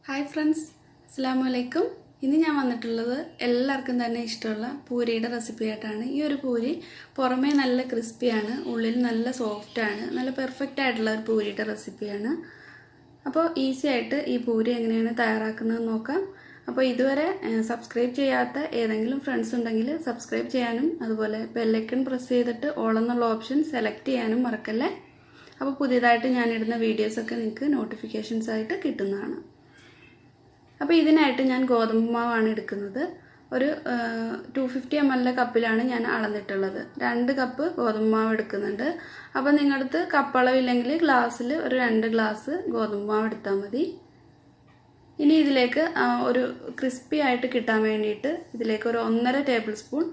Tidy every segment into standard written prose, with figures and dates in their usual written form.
Hi friends, Assalamu alaikum. ഇന്ന് ഞാൻ വന്നിട്ടുള്ളത് എല്ലാവർക്കും തന്നെ ഇഷ്ടമുള്ള പൂരിയുടെ റെസിപ്പി ആയിട്ടാണ്. ഈ ഒരു പൂരി പുറമേ നല്ല ക്രിസ്പിയാണ്, ഉള്ളിൽ നല്ല സോഫ്റ്റ് ആണ്, നല്ല പെർഫെക്റ്റ് ആയിട്ടുള്ള ഒരു പൂരിയുടെ റെസിപ്പിയാണ്. അപ്പോൾ ഈസി ആയിട്ട് ഈ പൂരി എങ്ങനെയാണ് തയ്യാറാക്കുന്നതെന്ന് നോക്കാം. അപ്പോൾ ഇതുവരെ സബ്സ്ക്രൈബ് ചെയ്യാത്ത ഏതെങ്കിലും ഫ്രണ്ട്സ് ഉണ്ടെങ്കിൽ സബ്സ്ക്രൈബ് ചെയ്യാനും അതുപോലെ ബെൽ ഐക്കൺ പ്രസ് ചെയ്തിട്ട് ഓൾ എന്നുള്ള ഓപ്ഷൻ സെലക്ട് ചെയ്യാനും മറക്കല്ലേ. അപ്പോൾ പുതിയതായിട്ട് ഞാൻ ഇടുന്ന വീഡിയോസൊക്കെ നിങ്ങൾക്ക് നോട്ടിഫിക്കേഷൻസ് ആയിട്ട് കിട്ടുന്നതാണ്. അപ്പോൾ ഇതിനായിട്ട് ഞാൻ ഗോതമ്പ് മാവാണ് എടുക്കുന്നത്. ഒരു 250 ml കപ്പിലാണ് ഞാൻ അളന്നിട്ടുള്ളത്. 2 കപ്പ് ഗോതമ്പ് മാവ് എടുക്കുന്നുണ്ട്. അപ്പോൾ നിങ്ങളുടെ കപ്പ് അളവില്ലെങ്കിൽ ഗ്ലാസ്സിൽ ഒരു 2 ഗ്ലാസ് ഗോതമ്പ് മാവ് എടുത്താൽ മതി. ഇനി ഇതിലേക്ക് ഒരു ക്രിസ്പി ആയിട്ട് കിട്ടാൻ വേണ്ടിയിട്ട് ഇതിലേക്ക് ഒരു 1.5 ടേബിൾ സ്പൂൺ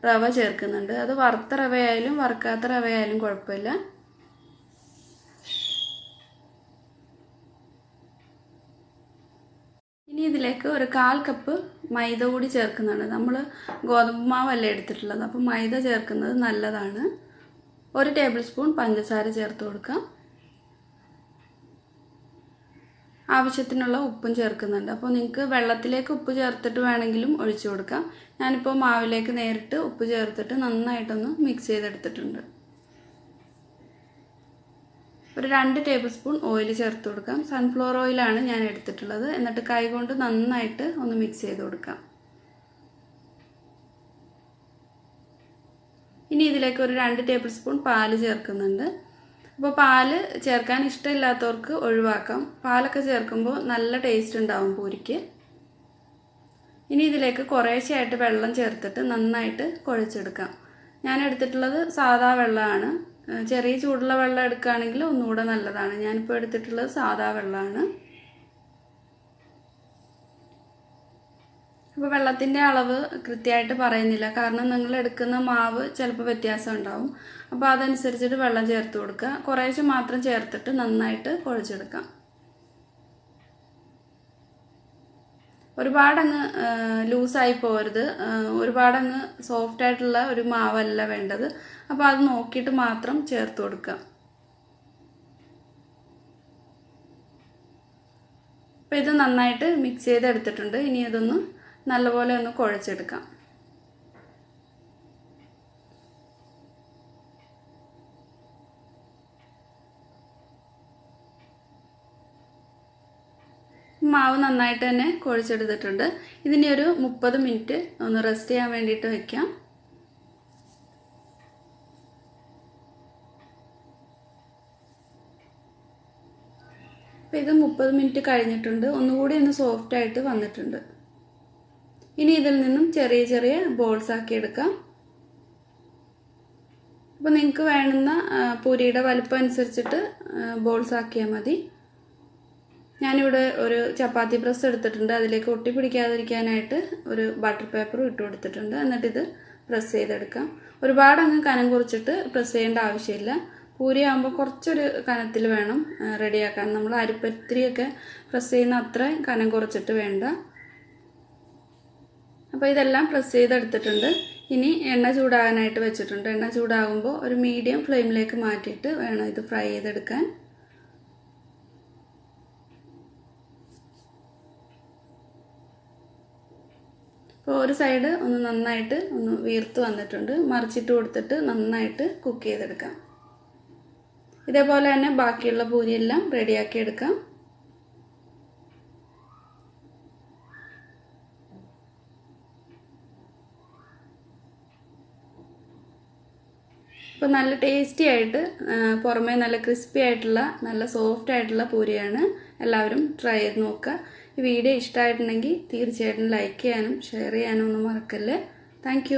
റവ ചേർക്കുന്നുണ്ട്. അത് വറുത്ത റവയായാലും വറുക്കാത്ത റവയായാലും കുഴപ്പമില്ല. ഇനി ഇതിലേക്ക് ഒരു 1/4 കപ്പ് മൈദ കൂടി ചേർക്കുന്നുണ്ട്. നമ്മൾ ഗോതമ്പ് മാവല്ലേ എടുത്തിട്ടുള്ളത്, അപ്പോൾ മൈദ ചേർക്കുന്നത് നല്ലതാണ്. 1 ടേബിൾ സ്പൂൺ പഞ്ചസാര ചേർത്ത് കൊടുക്കാം. ആവശ്യത്തിനുള്ള ഉപ്പും ചേർക്കുന്നുണ്ട്. അപ്പോൾ നിങ്ങൾക്ക് വെള്ളത്തിലേക്ക് ഉപ്പ് ചേർത്തിട്ട് വേണമെങ്കിലും ഒഴിച്ചു കൊടുക്കാം. ഞാനിപ്പോൾ മാവിലേക്ക് നേരിട്ട് ഉപ്പ് ചേർത്തിട്ട് നന്നായിട്ടൊന്ന് മിക്സ് ചെയ്തെടുത്തിട്ടുണ്ട്. ഒരു 2 ടേബിൾ സ്പൂൺ ഓയിൽ ചേർത്ത് കൊടുക്കാം. സൺഫ്ലവർ ഓയിലാണ് ഞാൻ എടുത്തിട്ടുള്ളത്. എന്നിട്ട് കൈകൊണ്ട് നന്നായിട്ട് ഒന്ന് മിക്സ് ചെയ്ത് കൊടുക്കാം. ഇനി ഇതിലേക്ക് ഒരു 2 ടേബിൾ സ്പൂൺ പാല് ചേർക്കുന്നുണ്ട്. അപ്പോൾ പാല് ചേർക്കാൻ ഇഷ്ടമില്ലാത്തവർക്ക് ഒഴിവാക്കാം. പാലൊക്കെ ചേർക്കുമ്പോൾ നല്ല ടേസ്റ്റ് ഉണ്ടാവും പൂരിക്ക്. ഇനി ഇതിലേക്ക് കുറേശ്ശെയായിട്ട് വെള്ളം ചേർത്തിട്ട് നന്നായിട്ട് കുഴച്ചെടുക്കാം. ഞാൻ എടുത്തിട്ടുള്ളത് സാദാ വെള്ളമാണ്. ചെറിയ ചൂടുള്ള വെള്ളം എടുക്കുകയാണെങ്കിൽ ഒന്നുകൂടെ നല്ലതാണ്. ഞാനിപ്പോൾ എടുത്തിട്ടുള്ളത് സാദാ വെള്ളമാണ്. അപ്പോൾ വെള്ളത്തിൻ്റെ അളവ് കൃത്യമായിട്ട് പറയുന്നില്ല, കാരണം നിങ്ങൾ എടുക്കുന്ന മാവ് ചിലപ്പോൾ വ്യത്യാസം ഉണ്ടാവും. അപ്പോൾ അതനുസരിച്ചിട്ട് വെള്ളം ചേർത്ത് കൊടുക്കുക. കുറേശ്ശെ മാത്രം ചേർത്തിട്ട് നന്നായിട്ട് കുഴച്ചെടുക്കാം. ഒരുപാടങ്ങ് ലൂസായി പോകരുത്, ഒരുപാടങ്ങ് സോഫ്റ്റ് ആയിട്ടുള്ള ഒരു മാവല്ല വേണ്ടത്. അപ്പോൾ അത് നോക്കിയിട്ട് മാത്രം ചേർത്ത് കൊടുക്കുക. അപ്പോൾ ഇത് നന്നായിട്ട് മിക്സ് ചെയ്തെടുത്തിട്ടുണ്ട്. ഇനി ഇതൊന്ന് നല്ലപോലെ ഒന്ന് കുഴച്ചെടുക്കാം. മാവ് നന്നായിട്ട് തന്നെ കുഴച്ചെടുത്തിട്ടുണ്ട്. ഇതിനെ ഒരു 30 മിനിറ്റ് ഒന്ന് റെസ്റ്റ് ചെയ്യാൻ വേണ്ടിയിട്ട് വയ്ക്കാം. അപ്പോൾ ഇത് 30 മിനിറ്റ് കഴിഞ്ഞിട്ടുണ്ട്. ഒന്നുകൂടി ഒന്ന് സോഫ്റ്റ് ആയിട്ട് വന്നിട്ടുണ്ട്. ഇനി ഇതിൽ നിന്നും ചെറിയ ചെറിയ ബോൾസ് ആക്കി എടുക്കാം. അപ്പോൾ നിങ്ങൾക്ക് വേണ്ടുന്ന പൂരിയുടെ വലുപ്പം അനുസരിച്ചിട്ട് ബോൾസ് ആക്കിയാൽ മതി. ഞാനിവിടെ ഒരു ചപ്പാത്തി പ്രസ് എടുത്തിട്ടുണ്ട്. അതിലേക്ക് ഒട്ടി പിടിക്കാതിരിക്കാനായിട്ട് ഒരു ബട്ടർ പേപ്പറും ഇട്ട് കൊടുത്തിട്ടുണ്ട്. എന്നിട്ട് ഇത് പ്രസ് ചെയ്തെടുക്കാം. ഒരുപാട് അങ്ങ് കനം കുറച്ചിട്ട് പ്രസ് ചെയ്യേണ്ട ആവശ്യമില്ല. പൂരി ആകുമ്പോൾ കുറച്ചൊരു കനത്തിൽ വേണം റെഡിയാക്കാൻ. നമ്മൾ അരിപ്പത്തിരിയൊക്കെ പ്രസ് ചെയ്യുന്ന അത്ര കനം കുറച്ചിട്ട് വേണ്ട. അപ്പോൾ ഇതെല്ലാം പ്രസ് ചെയ്തെടുത്തിട്ടുണ്ട്. ഇനി എണ്ണ ചൂടാകാനായിട്ട് വെച്ചിട്ടുണ്ട്. എണ്ണ ചൂടാകുമ്പോൾ ഒരു മീഡിയം ഫ്ലെയിമിലേക്ക് മാറ്റിയിട്ട് വേണം ഇത് ഫ്രൈ ചെയ്തെടുക്കാൻ. അപ്പോൾ ഒരു സൈഡ് ഒന്ന് നന്നായിട്ട് ഒന്ന് വീർത്ത് വന്നിട്ടുണ്ട്. മറിച്ചിട്ട് കൊടുത്തിട്ട് നന്നായിട്ട് കുക്ക് ചെയ്തെടുക്കാം. ഇതേപോലെ തന്നെ ബാക്കിയുള്ള പൂരിയെല്ലാം റെഡിയാക്കി എടുക്കാം. ഇപ്പോൾ നല്ല ടേസ്റ്റി ആയിട്ട് പുറമേ നല്ല ക്രിസ്പി ആയിട്ടുള്ള നല്ല സോഫ്റ്റ് ആയിട്ടുള്ള പൂരിയാണ്. എല്ലാവരും ട്രൈ ചെയ്ത് നോക്കുക. ഈ വീഡിയോ ഇഷ്ടമായിട്ടുണ്ടെങ്കിൽ തീർച്ചയായിട്ടും ലൈക്ക് ചെയ്യാനും ഷെയർ ചെയ്യാനും ഒന്നും മറക്കല്ലേ. താങ്ക്